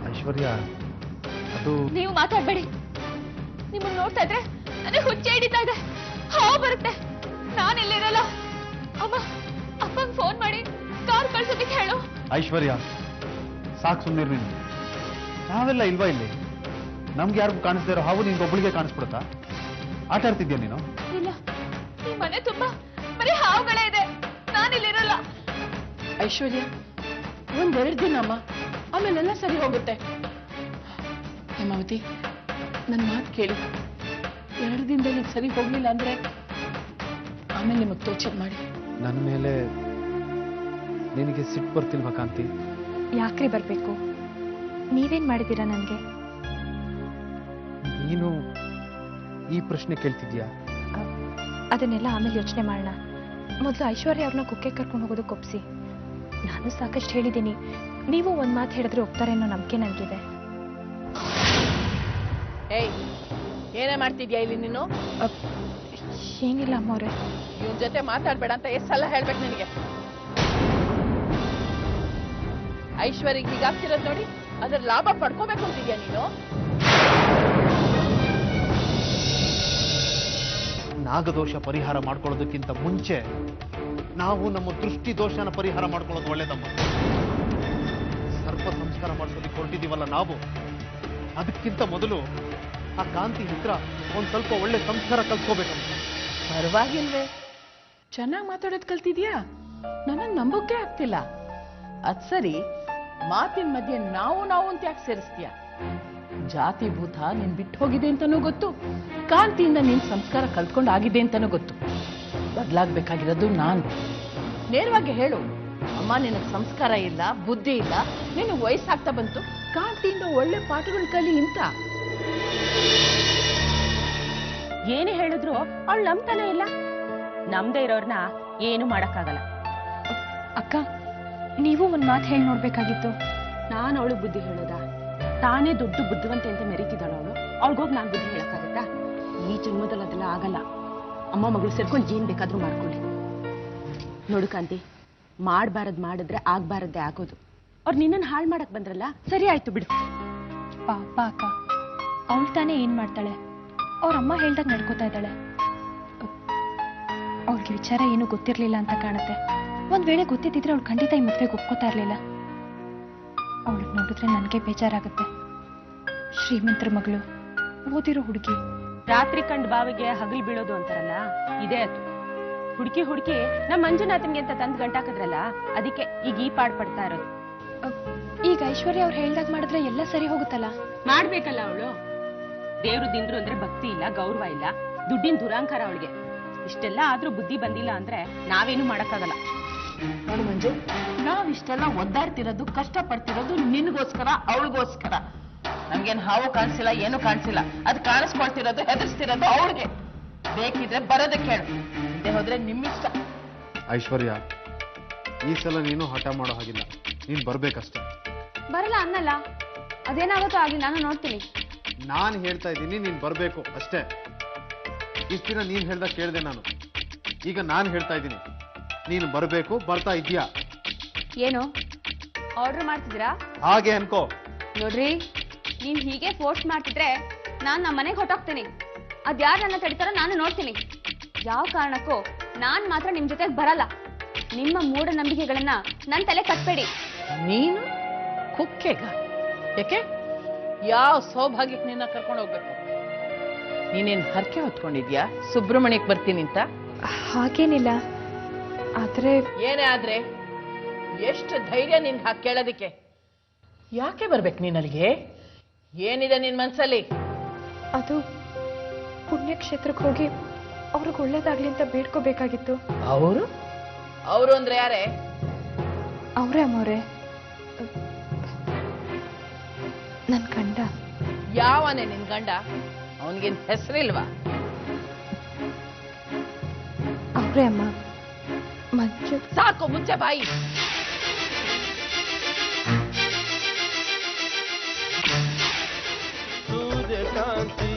ಐಶ್ವರ್ಯ, ಅದು ನೀವು ಮಾತಾಡ್ಬೇಡಿ. ನಿಮ್ಮನ್ನು ನೋಡ್ತಾ ಇದ್ರೆ ನನಗೆ ಹುಚ್ಚೆ ಹಿಡಿತಾ ಇದೆ, ಹಾವು ಬರುತ್ತೆ. ನಾನಿಲ್ಲಿರಲ್ಲ. ಅಮ್ಮ, ಅಪ್ಪಂಗೆ ಫೋನ್ ಮಾಡಿ ಕಾರ್ ಕಳ್ಸೋದಕ್ಕೆ ಹೇಳು. ಐಶ್ವರ್ಯ, ಸಾಕು ಸುಮ್ಮನೆ ನೀನು. ನಾವೆಲ್ಲ ಇಲ್ವಾ ಇಲ್ಲಿ? ನಮ್ಗೆ ಯಾರಿಗೂ ಕಾಣಿಸ್ದೇ ಇರೋ ಹಾವು ನಿನ್ಗೊಬ್ಬಳಿಗೆ ಕಾಣಿಸ್ಬಿಡುತ್ತಾ? ಆಟ ಆಡ್ತಿದ್ಯಾ ನೀನು? ಇಲ್ಲ, ಈ ಮನೆ ತುಂಬಾ ಬರೀ ಹಾವುಗಳೇ ಇದೆ. ನಾನಿಲ್ಲಿರಲ್ಲ. ಐಶ್ವರ್ಯ, ಒಂದೆರಡು ದಿನ ಅಮ್ಮ, ಆಮೇಲೆಲ್ಲ ಸರಿ ಹೋಗುತ್ತೆ. ಹೇಮಾವತಿ, ನನ್ನ ಮಾತು ಕೇಳಿ. 2 ದಿನದಲ್ಲಿ ಸರಿ ಹೋಗ್ಲಿಲ್ಲ ಅಂದ್ರೆ ಆಮೇಲೆ ನಿಮಗೆ ತೋಚದ್ ಮಾಡಿ. ನನ್ನ ಮೇಲೆ ನಿನಗೆ ಸಿಟ್ಟು ಬರ್ತಿಲ್ವಾ ಕಾಂತಿ? ಯಾಕ್ರಿ ಬರ್ಬೇಕು? ನೀವೇನ್ ಮಾಡಿದ್ದೀರಾ ನನಗೆ? ನೀನು ಈ ಪ್ರಶ್ನೆ ಕೇಳ್ತಿದ್ಯಾ? ಅದನ್ನೆಲ್ಲ ಆಮೇಲೆ ಯೋಚನೆ ಮಾಡೋಣ. ಮೊದಲು ಐಶ್ವರ್ಯ ಅವ್ರನ್ನ ಕುಕ್ಕೆ ಕರ್ಕೊಂಡು ಹೋಗೋದಕ್ಕೆ ಒಪ್ಸಿ. ನಾನು ಸಾಕಷ್ಟು ಹೇಳಿದ್ದೀನಿ. ನೀವು ಒಂದ್ ಮಾತು ಹೇಳಿದ್ರೆ ಹೋಗ್ತಾರೆ ಅನ್ನೋ ನಂಬಿಕೆ ನನಗಿದೆ. ಏಯ್, ಏನೇ ಮಾಡ್ತಿದ್ಯಾ ಇಲ್ಲಿ ನೀನು? ಏನಿಲ್ಲ ಅಮ್ಮವ್ರೆ. ಇವನ್ ಜೊತೆ ಮಾತಾಡ್ಬೇಡ ಅಂತ ಎಷ್ಟು ಸಲ ಹೇಳ್ಬೇಕು ನಿನಗೆ? ಐಶ್ವರ್ಯ ಹೀಗಾಗ್ತಿರೋದ್ ನೋಡಿ ಅದ್ರ ಲಾಭ ಪಡ್ಕೋಬೇಕು ಅಂತಿದ್ಯಾ ನೀನು? ನಾಗದೋಷ ಪರಿಹಾರ ಮಾಡ್ಕೊಳ್ಳೋದಕ್ಕಿಂತ ಮುಂಚೆ ನಾವು ನಮ್ಮ ದೃಷ್ಟಿ ದೋಷನ ಪರಿಹಾರ ಮಾಡ್ಕೊಳ್ಳೋದು ಒಳ್ಳೇದಮ್ಮ. ಸರ್ಪ ಸಂಸ್ಕಾರ ಮಾಡಿಸೋದಕ್ಕೆ ಹೊರಟಿದೀವಲ್ಲ ನಾವು, ಅದಕ್ಕಿಂತ ಮೊದಲು ಆ ಕಾಂತಿ ಹತ್ರ ಒಂದ್ ಸ್ವಲ್ಪ ಒಳ್ಳೆ ಸಂಸ್ಕಾರ ಕಲ್ತ್ಕೋಬೇಕಮ್ಮ. ಪರವಾಗಿಲ್ವೇ, ಚೆನ್ನಾಗಿ ಮಾತಾಡೋದ್ ಕಲ್ತಿದ್ಯಾ? ನನಗ್ ನಂಬೋಕೆ ಆಗ್ತಿಲ್ಲ. ಅದ್ ಸರಿ, ಮಾತಿನ ಮಧ್ಯೆ ನಾವು ಅಂತ ಯಾಕೆ ಸೇರಿಸ್ತೀಯ? ಜಾತಿ ಭೂತ ನೀನ್ ಬಿಟ್ಟು ಹೋಗಿದೆ ಅಂತಾನೂ ಗೊತ್ತು, ಕಾಂತಿಯಿಂದ ನೀನ್ ಸಂಸ್ಕಾರ ಕಲ್ತ್ಕೊಂಡಾಗಿದೆ ಅಂತಾನೂ ಗೊತ್ತು. ಬದಲಾಗ್ಬೇಕಾಗಿರೋದು ನಾನು. ನೇರವಾಗಿ ಹೇಳು, ಅಮ್ಮ ನಿನಗ್ ಸಂಸ್ಕಾರ ಇಲ್ಲ, ಬುದ್ಧಿ ಇಲ್ಲ, ನಿನಗೆ ವಯಸ್ಸಾಗ್ತಾ ಬಂತು, ಕಾಂತಿಯಿಂದ ಒಳ್ಳೆ ಪಾಠಗಳು ಕಲಿ ಅಂತ. ಏನೇ ಹೇಳಿದ್ರು ಅವಳು ನಂಬ್ತಾನೆ ಇಲ್ಲ. ನಮ್ದೇ ಇರೋರ್ನ ಏನು ಮಾಡಕ್ಕಾಗಲ್ಲ. ಅಕ್ಕ, ನೀವು ಒಂದ್ ಮಾತು ಹೇಳಿ ನೋಡ್ಬೇಕಾಗಿತ್ತು. ನಾನು ಅವಳು ಬುದ್ಧಿ ಹೇಳೋದಾ? ತಾನೇ ದೊಡ್ಡ ಬುದ್ಧಿವಂತೆ ಅಂತ ಮೆರೀತಿದ್ದಾಳು ಅವಳು. ಅವಳಿಗೋಗಿ ನಾನು ಬುದ್ಧಿ ಹೇಳಕ್ಕಾಗತ್ತಾ? ಈ ಜನ್ಮದಲ್ಲಿ ಅದೆಲ್ಲ ಆಗಲ್ಲ. ಅಮ್ಮ ಮಗಳು ಸೇರ್ಕೊಂಡು ಏನ್ ಬೇಕಾದ್ರೂ ಮಾಡ್ಕೊಳ್ಳಿ. ನೋಡು ಕಾಂತಿ, ಮಾಡ್ಬಾರದ್ ಮಾಡಿದ್ರೆ ಆಗ್ಬಾರದ್ದೇ ಆಗೋದು. ಅವ್ರು ನಿನ್ನನ್ನು ಹಾಳು ಮಾಡಕ್ ಬಂದ್ರಲ್ಲ, ಸರಿ ಆಯ್ತು ಬಿಡು. ಪಾಪ ಅಕ್ಕ, ಅವಳು ತಾನೇ ಏನ್ ಮಾಡ್ತಾಳೆ? ಅವ್ರಮ್ಮ ಹೇಳ್ದಾಗ ನಡ್ಕೋತಾ ಇದ್ದಾಳೆ. ಅವಳಿಗೆ ವಿಚಾರ ಏನು ಗೊತ್ತಿರ್ಲಿಲ್ಲ ಅಂತ ಕಾಣುತ್ತೆ. ಒಂದ್ ವೇಳೆ ಗೊತ್ತಿದ್ದಿದ್ರೆ ಅವಳು ಖಂಡಿತ ಈ ಮದ್ವೆಗೆ ಒಪ್ಕೋತಾ ಇರ್ಲಿಲ್ಲ. ಅವಳಿಗೆ ನೋಡಿದ್ರೆ ನನಗೆ ಬೇಜಾರಾಗುತ್ತೆ. ಶ್ರೀಮಂತರ ಮಗಳು, ಓದಿರೋ ಹುಡುಗಿ. ರಾತ್ರಿ ಕಂಡು ಬಾವಿಗೆ ಹಗಲು ಬೀಳೋದು ಅಂತಾರಲ್ಲ, ಇದೇ ಅದು. ಹುಡುಕಿ ನಮ್ಮ ಮಂಜುನಾಥನ್ಗೆ ಅಂತ ತಂದು ಗಂಟಾಕಿದ್ರಲ್ಲ, ಅದಕ್ಕೆ ಈಗ ಈ ಪಾಡ್ ಪಡ್ತಾ ಇರೋದು. ಈಗ ಐಶ್ವರ್ಯ ಅವ್ರು ಹೇಳ್ದಾಗ ಮಾಡಿದ್ರೆ ಎಲ್ಲ ಸರಿ ಹೋಗುತ್ತಲ್ಲ? ಮಾಡ್ಬೇಕಲ್ಲ ಅವಳು. ದೇವ್ರು ದಿಂದ್ರು ಅಂದ್ರೆ ಭಕ್ತಿ ಇಲ್ಲ, ಗೌರವ ಇಲ್ಲ, ದುಡ್ಡಿನ ದುರಾಂಕಾರ ಅವಳಿಗೆ. ಇಷ್ಟೆಲ್ಲ ಆದ್ರೂ ಬುದ್ಧಿ ಬಂದಿಲ್ಲ ಅಂದ್ರೆ ನಾವೇನು ಮಾಡಕ್ಕಾಗಲ್ಲ. ನೋಡು ಮಂಜು, ನಾವಿಷ್ಟೆಲ್ಲ ಒದ್ದಾಡ್ತಿರೋದು, ಕಷ್ಟ ಪಡ್ತಿರೋದು ನಿನ್ಗೋಸ್ಕರ, ಅವಳಿಗೋಸ್ಕರ. ನಮ್ಗೇನ್ ಹಾವು ಕಾಣಿಸಿಲ್ಲ, ಏನು ಕಾಣಿಸಿಲ್ಲ. ಅದು ಕಾಣಿಸ್ಕೊಳ್ತಿರೋದು, ಹೆದರ್ಸ್ತಿರೋದು ಅವಳಿಗೆ. ಬೇಕಿದ್ರೆ ಬರೋದಕ್ಕೆ ಹೇಳು, ಇಲ್ಲದೆ ಹೋದ್ರೆ ನಿಮ್ಮಿಷ್ಟ. ಐಶ್ವರ್ಯ, ಈ ಸಲ ನೀನು ಹಠ ಮಾಡೋ ಹಾಗಿಲ್ಲ, ನೀನ್ ಬರ್ಬೇಕಷ್ಟೆ. ಬರಲ್ಲ ಅನ್ನಲ್ಲ, ಅದೇನಾಗುತ್ತೋ ಆಗ್ಲಿ, ನಾನು ನೋಡ್ತೀನಿ. ನಾನು ಹೇಳ್ತಾ ಇದ್ದೀನಿ, ನೀನ್ ಬರ್ಬೇಕು ಅಷ್ಟೇ. ಇಷ್ಟ ದಿನ ನೀನ್ ಹೇಳ್ದಾಗ ಕೇಳಿದೆ ನಾನು, ಈಗ ನಾನು ಹೇಳ್ತಾ ಇದ್ದೀನಿ, ನೀನು ಬರ್ಬೇಕು. ಬರ್ತಾ ಇದ್ಯಾ? ಏನು ಆರ್ಡರ್ ಮಾಡ್ತಿದ್ದೀರಾ? ಹಾಗೆ ಅನ್ಕೋ. ನೋಡ್ರಿ, ನೀವ್ ಹೀಗೆ ಫೋರ್ಸ್ ಮಾಡ್ತಿದ್ರೆ ನಾನ್ ನಮ್ಮ ಮನೆಗೆ ಹೊಟ್ಟೋಗ್ತೀನಿ. ಅದ್ಯಾರು ನನ್ನ ತಡಿತಾರೋ ನಾನು ನೋಡ್ತೀನಿ. ಯಾವ ಕಾರಣಕ್ಕೂ ನಾನ್ ಮಾತ್ರ ನಿಮ್ ಜೊತೆಗೆ ಬರಲ್ಲ. ನಿಮ್ಮ ಮೂಢನಂಬಿಕೆಗಳನ್ನ ನನ್ ತಲೆ ಕಟ್ಬೇಡಿ. ನೀನು ಕುಕ್ಕೆಗ? ಯಾಕೆ? ಯಾವ ಸೌಭಾಗ್ಯಕ್ಕೆ ನಿನ್ನ ಕರ್ಕೊಂಡು ಹೋಗ್ಬೇಕು? ನೀನೇನ್ ಹರಕೆ ಹೊತ್ಕೊಂಡಿದ್ಯಾ ಸುಬ್ರಹ್ಮಣ್ಯಕ್ಕೆ ಬರ್ತೀನಿ ಅಂತ? ಹಾಗೇನಿಲ್ಲ, ಆದ್ರೆ ಏನೇ ಆದ್ರೆ ಎಷ್ಟು ಧೈರ್ಯ ನಿನ್ಗೆ ಹಾಕಿ ಕೇಳೋದಿಕ್ಕೆ? ಯಾಕೆ ಬರ್ಬೇಕು ನೀನ್ ಅಲ್ಲಿಗೆ? ಏನಿದೆ ನಿನ್ ಮನ್ಸಲ್ಲಿ? ಅದು ಪುಣ್ಯಕ್ಷೇತ್ರಕ್ಕೆ ಹೋಗಿ ಅವ್ರಿಗೆ ಒಳ್ಳೇದಾಗ್ಲಿ ಅಂತ ಬೇಡ್ಕೋಬೇಕಾಗಿತ್ತು. ಅವರು ಅಂದ್ರೆ ಯಾರೇ? ಅವ್ರೇ ಅಮ್ಮವ್ರೆ, ನನ್ ಗಂಡ. ಯಾವನೇ ನಿನ್ ಗಂಡ? ಅವನಿಗೇನ್ ಹೆಸರಿಲ್ವಾ? ಅವ್ರೇ ಅಮ್ಮ, ಮಂಜು. ಸಾಕು, ಮುಂಚೆ ಬಾಯಿ. ಸೂರ್ಯಕಾಂತಿ